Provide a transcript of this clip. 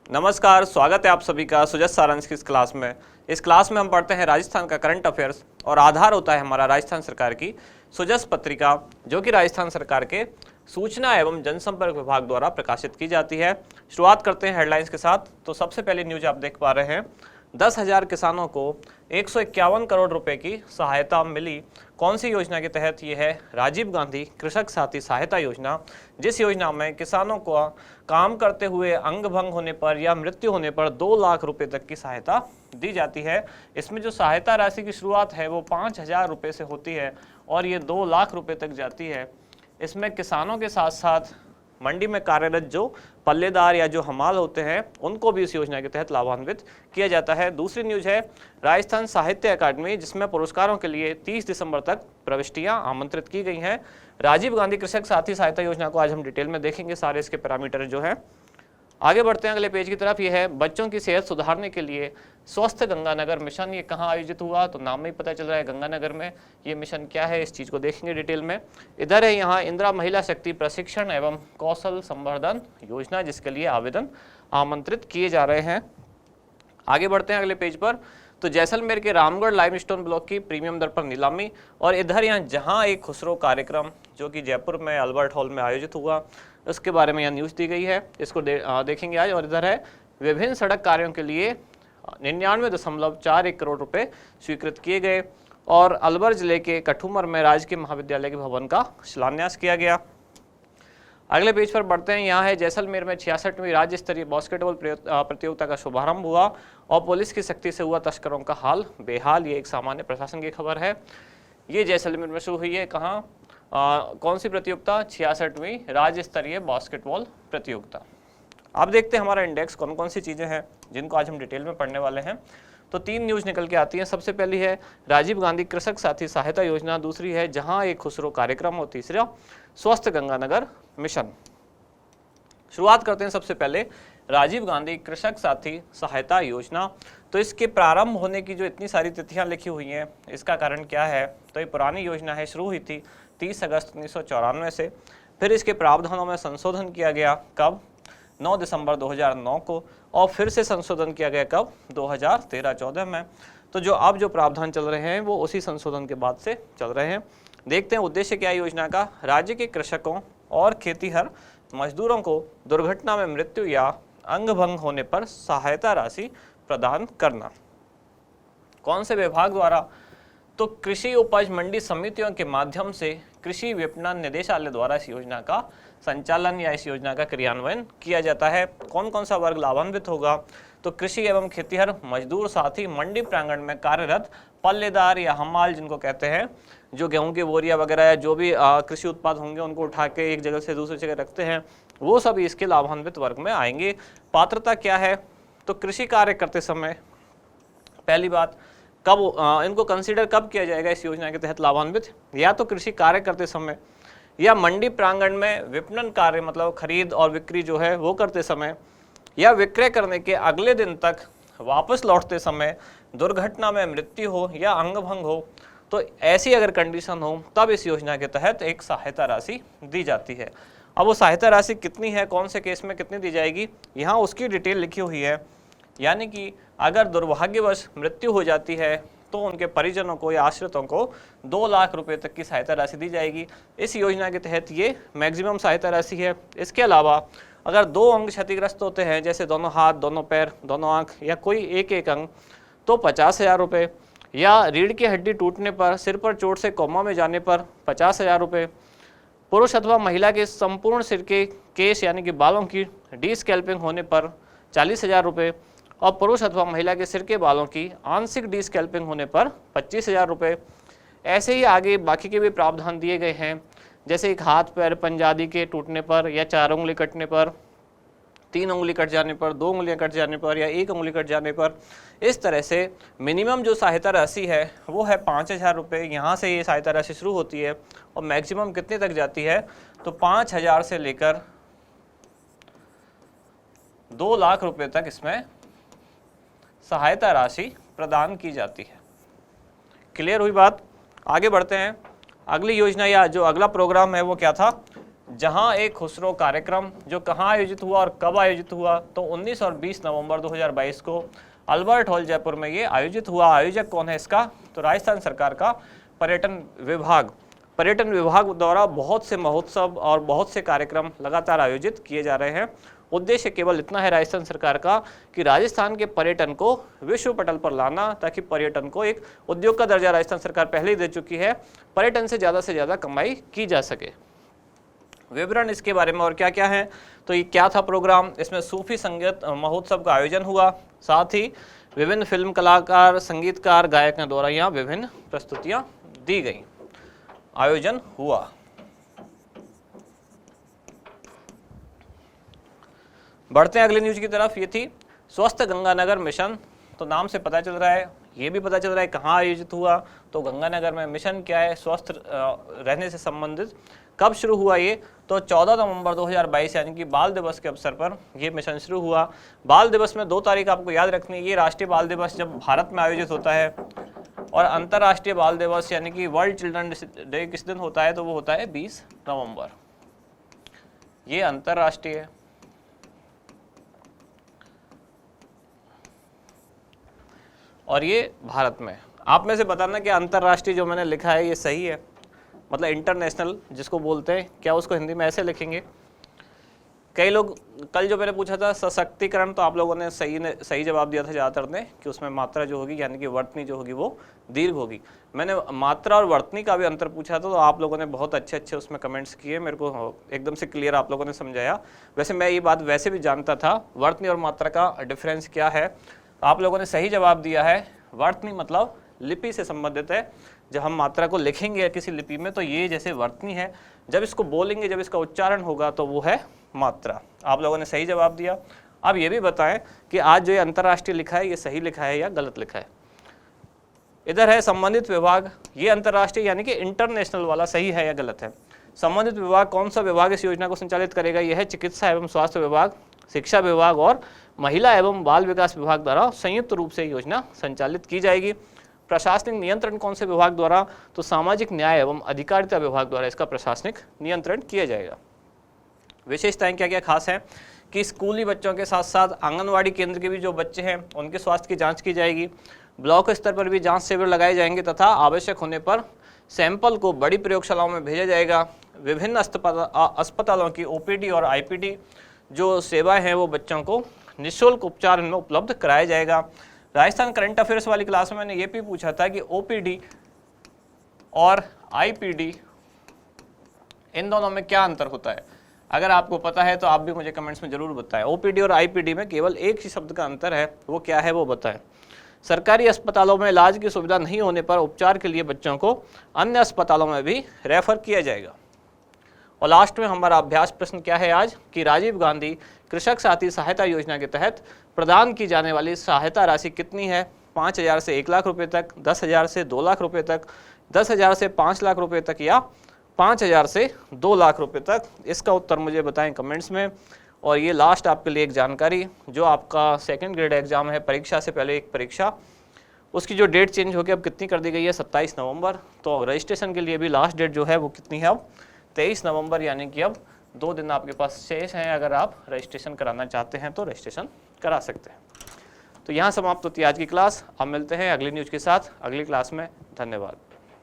नमस्कार, स्वागत है आप सभी का सुजस सारांश की इस क्लास में। इस क्लास में हम पढ़ते हैं राजस्थान का करंट अफेयर्स और आधार होता है हमारा राजस्थान सरकार की सुजस पत्रिका, जो कि राजस्थान सरकार के सूचना एवं जनसंपर्क विभाग द्वारा प्रकाशित की जाती है। शुरुआत करते हैं हेडलाइंस के साथ। तो सबसे पहले न्यूज आप देख पा रहे हैं, 10,000 किसानों को 151 करोड़ रुपए की सहायता मिली। कौन सी योजना के तहत? ये है राजीव गांधी कृषक साथी सहायता योजना, जिस योजना में किसानों को काम करते हुए अंग भंग होने पर या मृत्यु होने पर 2 लाख रुपए तक की सहायता दी जाती है। इसमें जो सहायता राशि की शुरुआत है वो 5,000 रुपये से होती है और ये 2 लाख रुपए तक जाती है। इसमें किसानों के साथ साथ मंडी में कार्यरत जो पल्लेदार या जो हमाल होते हैं उनको भी इस योजना के तहत लाभान्वित किया जाता है। दूसरी न्यूज है राजस्थान साहित्य अकादमी, जिसमें पुरस्कारों के लिए 30 दिसंबर तक प्रविष्टियां आमंत्रित की गई हैं। राजीव गांधी कृषक साथी सहायता योजना को आज हम डिटेल में देखेंगे, सारे इसके पैरामीटर जो हैं। आगे बढ़ते हैं अगले पेज की तरफ। ये है बच्चों की सेहत सुधारने के लिए स्वस्थ गंगानगर मिशन। ये कहाँ आयोजित हुआ? तो नाम में ही पता चल रहा है गंगानगर में। ये मिशन क्या है, इस चीज़ को देखेंगे डिटेल में। इधर है यहाँ इंदिरा महिला शक्ति प्रशिक्षण एवं कौशल संवर्धन योजना, जिसके लिए आवेदन आमंत्रित किए जा रहे हैं। आगे बढ़ते हैं अगले पेज पर। तो जैसलमेर के रामगढ़ लाइमस्टोन ब्लॉक की प्रीमियम दर पर नीलामी, और इधर यहाँ जहाँ एक खुसरो कार्यक्रम जो कि जयपुर में अल्बर्ट हॉल में आयोजित हुआ, उसके बारे में यहाँ न्यूज़ दी गई है, इसको देखेंगे आज। और इधर है विभिन्न सड़क कार्यों के लिए 99.41 करोड़ रुपए स्वीकृत किए गए, और अलवर जिले के कठुमर में राजकीय महाविद्यालय के भवन का शिलान्यास किया गया। अगले पेज पर बढ़ते हैं। यहाँ है जैसलमेर में 66वीं राज्य स्तरीय बास्केटबॉल प्रतियोगिता का शुभारंभ हुआ और पुलिस की सख्ती से हुआ तस्करों का हाल बेहाल। ये एक सामान्य प्रशासन की खबर है। ये जैसलमेर में शुरू हुई है। कहाँ कौन सी प्रतियोगिता? 66वीं राज्य स्तरीय बास्केटबॉल प्रतियोगिता। अब देखते हैं हमारा इंडेक्स कौन कौन सी चीज़ें हैं जिनको आज हम डिटेल में पढ़ने वाले हैं। तो 3 न्यूज़ निकल के आती हैं। सबसे पहली है राजीव गांधी कृषक साथी सहायता योजना, दूसरी है जहां एक खुसरो कार्यक्रम, और तीसरा स्वस्थ गंगानगर मिशन। शुरुआत करते हैं सबसे पहले राजीव गांधी कृषक साथी सहायता योजना। तो इसके प्रारंभ होने की जो इतनी सारी तिथियां लिखी हुई हैं, इसका कारण क्या है? तो ये पुरानी योजना है, शुरू हुई थी 30 अगस्त 1994 से। फिर इसके प्रावधानों में संशोधन किया गया कब? 9 दिसंबर 2009 को, और फिर से संशोधन किया गया कब? 2013-14 में। तो जो अब जो प्रावधान चल रहे हैं वो उसी संशोधन के बाद से चल रहे हैं। देखते हैं उद्देश्य क्या है योजना का। राज्य के कृषकों और खेतीहर मजदूरों को दुर्घटना में मृत्यु या अंग भंग होने पर सहायता राशि प्रदान करना। कौन से विभाग द्वारा? तो कृषि उपज मंडी समितियों के माध्यम से कृषि विपणन निदेशालय द्वारा इस योजना का संचालन या इस योजना का क्रियान्वयन किया जाता है। कौन कौन सा वर्ग लाभान्वित होगा? तो कृषि एवं खेतीहर मजदूर, साथ ही मंडी प्रांगण में कार्यरत पल्लेदार या हमाल, जिनको कहते हैं, जो गेहूं के बोरिया वगैरह या जो भी कृषि उत्पाद होंगे उनको उठा के एक जगह से दूसरी जगह रखते हैं, वो सब इसके लाभान्वित वर्ग में आएंगे। पात्रता क्या है? तो कृषि कार्य करते समय पहली बात, कब इनको कंसीडर कब किया जाएगा इस योजना के तहत लाभान्वित? या तो कृषि कार्य करते समय, या मंडी प्रांगण में विपणन कार्य मतलब खरीद और बिक्री जो है वो करते समय, या विक्रय करने के अगले दिन तक वापस लौटते समय दुर्घटना में मृत्यु हो या अंग भंग हो, तो ऐसी अगर कंडीशन हो तब इस योजना के तहत एक सहायता राशि दी जाती है। अब वो सहायता राशि कितनी है, कौन से केस में कितनी दी जाएगी, यहाँ उसकी डिटेल लिखी हुई है। यानी कि अगर दुर्भाग्यवश मृत्यु हो जाती है तो उनके परिजनों को या आश्रितों को 2 लाख रुपए तक की सहायता राशि दी जाएगी। इस योजना के तहत ये मैक्सिमम सहायता राशि है। इसके अलावा अगर 2 अंग क्षतिग्रस्त होते हैं, जैसे दोनों हाथ, दोनों पैर, दोनों आँख या कोई एक अंग, तो 50,000 रुपये, या रीढ़ की हड्डी टूटने पर, सिर पर चोट से कोमा में जाने पर 50,000 रुपये, पुरुष अथवा महिला के संपूर्ण सिर के केश यानी कि बालों की डीस्कैल्पिंग होने पर 40,000 रुपये, और पुरुष अथवा महिला के सिर के बालों की आंशिक डीस्कैल्पिंग होने पर 25,000 रुपये। ऐसे ही आगे बाकी के भी प्रावधान दिए गए हैं, जैसे एक हाथ पैर पंजादी के टूटने पर, या 4 उंगली कटने पर, 3 उंगली कट जाने पर, 2 उंगलियां कट जाने पर, या 1 उंगली कट जाने पर। इस तरह से मिनिमम जो सहायता राशि है वो है 5,000 रुपये। यहाँ से ये सहायता राशि शुरू होती है और मैक्सिमम कितने तक जाती है? तो 5,000 से लेकर 2 लाख रुपये तक इसमें सहायता राशि प्रदान की जाती है। क्लियर हुई बात? आगे बढ़ते हैं। अगली योजना या जो अगला प्रोग्राम है वो क्या था? जहां एक खुसरो कार्यक्रम जो कहां आयोजित हुआ और कब आयोजित हुआ, तो 19 और 20 नवंबर 2022 को अल्बर्ट हॉल जयपुर में ये आयोजित हुआ। आयोजक कौन है इसका, तो राजस्थान सरकार का पर्यटन विभाग। पर्यटन विभाग द्वारा बहुत से महोत्सव और बहुत से कार्यक्रम लगातार आयोजित किए जा रहे हैं। उद्देश्य केवल इतना है राजस्थान सरकार का कि राजस्थान के पर्यटन को विश्व पटल पर लाना, ताकि पर्यटन को एक उद्योग का दर्जा राजस्थान सरकार पहले ही दे चुकी है, पर्यटन से ज़्यादा कमाई की जा सके। विवरण इसके बारे में और क्या क्या है, तो ये क्या था प्रोग्राम, इसमें सूफी संगीत महोत्सव का आयोजन हुआ, साथ ही विभिन्न फिल्म कलाकार, संगीतकार, गायकों द्वारा यहाँ विभिन्न प्रस्तुतियाँ दी गई, आयोजन हुआ। बढ़ते हैं अगली न्यूज की तरफ। ये थी स्वस्थ गंगानगर मिशन, तो नाम से पता चल रहा है, ये भी पता चल रहा है कहाँ आयोजित हुआ, तो गंगानगर में। मिशन क्या है, स्वस्थ रहने से संबंधित। कब शुरू हुआ ये, तो 14 नवंबर 2022 यानी कि बाल दिवस के अवसर पर ये मिशन शुरू हुआ। बाल दिवस में 2 तारीख आपको याद रखनी है, ये राष्ट्रीय बाल दिवस जब भारत में आयोजित होता है, और अंतर्राष्ट्रीय बाल दिवस यानी कि वर्ल्ड चिल्ड्रन डे किस दिन होता है, तो वो होता है 20 नवंबर। ये अंतर्राष्ट्रीय है। और ये भारत में। आप में से बताना कि अंतर्राष्ट्रीय जो मैंने लिखा है ये सही है, मतलब इंटरनेशनल जिसको बोलते हैं, क्या उसको हिंदी में ऐसे लिखेंगे। कई लोग, कल जो मैंने पूछा था सशक्तिकरण, तो आप लोगों ने सही जवाब दिया था ज़्यादातर ने, कि उसमें मात्रा जो होगी यानी कि वर्तनी जो होगी वो दीर्घ होगी। मैंने मात्रा और वर्तनी का भी अंतर पूछा था, तो आप लोगों ने बहुत अच्छे उसमें कमेंट्स किए, मेरे को एकदम से क्लियर आप लोगों ने समझाया। वैसे मैं ये बात वैसे भी जानता था, वर्तनी और मात्रा का डिफरेंस क्या है। आप लोगों ने सही जवाब दिया है। वर्तनी मतलब लिपि से संबंधित है, जब हम मात्रा को लिखेंगे किसी लिपि में तो ये जैसे वर्तनी है, जब इसको बोलेंगे, जब इसका उच्चारण होगा तो वो है मात्रा। आप लोगों ने सही जवाब दिया। अब ये भी बताएं कि आज जो ये अंतर्राष्ट्रीय लिखा है ये सही लिखा है या गलत लिखा है। इधर है संबंधित विभाग, ये अंतर्राष्ट्रीय यानी कि इंटरनेशनल वाला सही है या गलत है। संबंधित विभाग, कौन सा विभाग इस योजना को संचालित करेगा, यह है चिकित्सा एवं स्वास्थ्य विभाग, शिक्षा विभाग और महिला एवं बाल विकास विभाग द्वारा संयुक्त रूप से योजना संचालित की जाएगी। प्रशासनिक नियंत्रण कौन से विभाग द्वारा, तो सामाजिक न्याय एवं अधिकारिता विभाग द्वारा इसका प्रशासनिक नियंत्रण किया जाएगा। विशेषताएं क्या क्या खास है कि स्कूली बच्चों के साथ साथ आंगनवाड़ी केंद्र के भी जो बच्चे हैं उनके स्वास्थ्य की जांच की जाएगी। ब्लॉक स्तर पर भी जांच शिविर लगाए जाएंगे तथा आवश्यक होने पर सैंपल को बड़ी प्रयोगशालाओं में भेजा जाएगा। विभिन्न अस्पतालों की ओपीडी और आईपीडी जो सेवाएं हैं वो बच्चों को निःशुल्क उपचार इनमें उपलब्ध कराया जाएगा। राजस्थान करंट अफेयर्स वाली क्लास में मैंने ये भी पूछा था कि ओपीडी और आईपीडी इन दोनों में क्या अंतर होता है। अगर आपको पता है तो आप भी मुझे कमेंट्स में जरूर बताएं। ओपीडी और आईपीडी में केवल एक ही शब्द का अंतर है, वो क्या है वो बताएं। सरकारी अस्पतालों में इलाज की सुविधा नहीं होने पर उपचार के लिए बच्चों को अन्य अस्पतालों में भी रेफर किया जाएगा। और लास्ट में हमारा अभ्यास प्रश्न क्या है आज, कि राजीव गांधी कृषक साथी सहायता योजना के तहत प्रदान की जाने वाली सहायता राशि कितनी है। 5,000 से 1 लाख रुपए तक, 10,000 से 2 लाख रुपए तक, 10,000 से 5 लाख रुपए तक, या 5,000 से 2 लाख रुपए तक। इसका उत्तर मुझे बताएं कमेंट्स में। और ये लास्ट आपके लिए एक जानकारी, जो आपका सेकंड ग्रेड एग्जाम है, परीक्षा से पहले एक परीक्षा, उसकी जो डेट चेंज होगी अब कितनी कर दी गई है, 27 नवंबर। तो रजिस्ट्रेशन के लिए भी लास्ट डेट जो है वो कितनी है अब, 23 नवंबर, यानी कि अब 2 दिन आपके पास शेष हैं। अगर आप रजिस्ट्रेशन कराना चाहते हैं तो रजिस्ट्रेशन करा सकते हैं। तो यहाँ समाप्त होती है आज की क्लास। अब मिलते हैं अगली न्यूज़ के साथ अगली क्लास में। धन्यवाद।